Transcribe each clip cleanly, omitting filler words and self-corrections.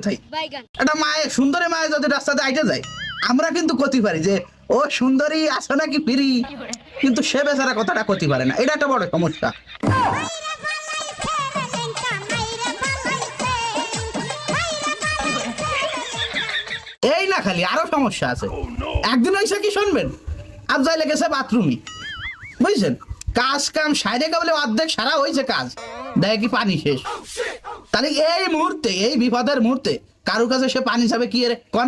থাই একটা মায়ের সুন্দরী মায়ের যদি রাস্তাতে আইতে যায় আমরা কিন্তু কতি পারি যে ও সুন্দরী আছে নাকি ফিরি, কিন্তু সে বেচারা কথাটা কতি পারে না, এটা একটা বড় সমস্যা। এই না খালি আরো সমস্যা আছে। একদিন হয়েছে কি শুনবেন, আফজাই লেগেছে বাথরুমে, বুঝছেন, কাজ কাম সাইডে বলে অর্ধেক সারা হয়েছে কাজ, দেখে কি পানি শেষ। তাহলে এই মুহূর্তে, এই বিপদের মুহূর্তে কারো কাছে সে পানি যাবে কি রে কোন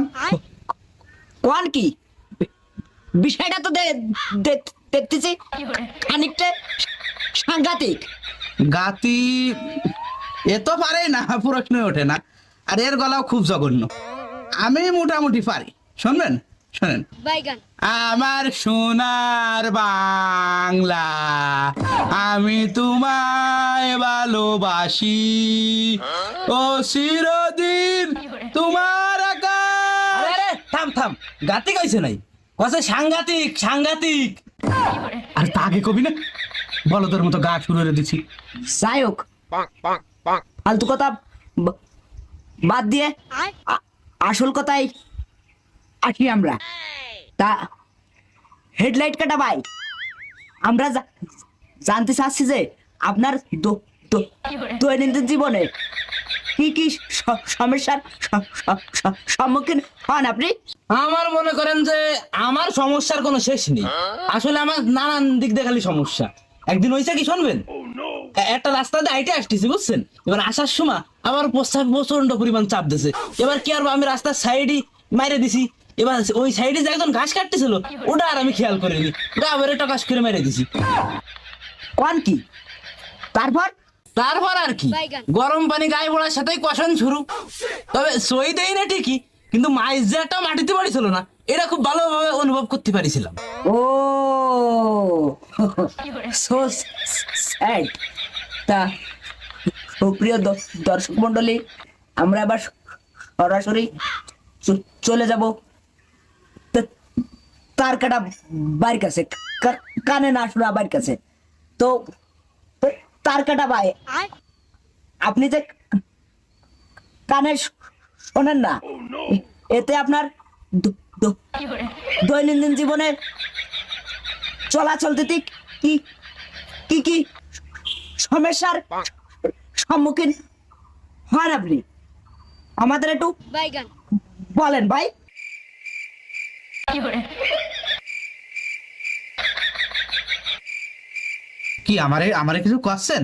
কোন কি বিষয়টা তো দেখতেছি খানিকটা সাংঘাতিক। গাতি এ তো পারে না, প্রশ্নই ওঠে না। আর এর গলাও খুব জঘন্য। আমি মোটামুটি পারি, শুনবেন, শোনেন। আমার সোনার বাংলা, আমি তোমায় ভালোবাসি, ও চিরদিন তোমার আকাশ। আরে থাম থাম, গাতি কইছে নাই, কসে সাংঘাতিক সাংঘাতিক। আর তা আগে কবি না, বলো তোর মতো গা শুরু করে দিচ্ছি। যাই হোক, ফালতু কথা বাদ দিয়ে আসল কথাই আসি আমরা। তা হেডলাইট কাটা ভাই, আমরা জানতে চাচ্ছি যে আপনার দৈনন্দিন জীবনে কি কি সমস্যার সম্মুখীন হন আপনি? আমার মনে করেন যে আমার সমস্যার কোনো শেষ নেই। আসলে আমার নানান দিক দিয়ে খালি সমস্যা। একদিন হয়েছে কি শুনবেন, একটা রাস্তা দিয়ে হাইটে আসতেছি, বুঝছেন, এবার আসার সময় আমার প্রস্তাব প্রচন্ড পরিমাণ চাপ দিছে। এবার কি আর আমি রাস্তার সাইডে মাইরে দিছি, এবার ওই সাইডে যে একজন ঘাস কাটতেছিল ওটা আর আমি খেয়াল করিনি, গাবের টকাশ করে মেরে দিছি। কোন কি তারপর? তারপর আর কি, গরম পানি গায়ে পড়ার সাথেই কষান শুরু। তবে সই দেই না ঠিকই, কিন্তু মাইজ যে একটা মাটিতে পারিছিল না, এটা খুব ভালোভাবে অনুভব করতে পারিছিলাম। ও সো স্যাড। তা সুপ্রিয় দর্শক মন্ডলী, আমরা আবার সরাসরি চলে যাব তার কাটা বাড়ির কাছে, কানে না শোনা বাড়ির কাছে। তো তার কাটা ভাই, আপনি যে কানে শোনেন না, এতে আপনার দৈনন্দিন জীবনে চলাচল দিতে কি কি কি সমস্যার সম্মুখীন হন আপনি? আমাদের একটু বলেন ভাই। কি আমারে আমারে কিছু কোশ্চেন?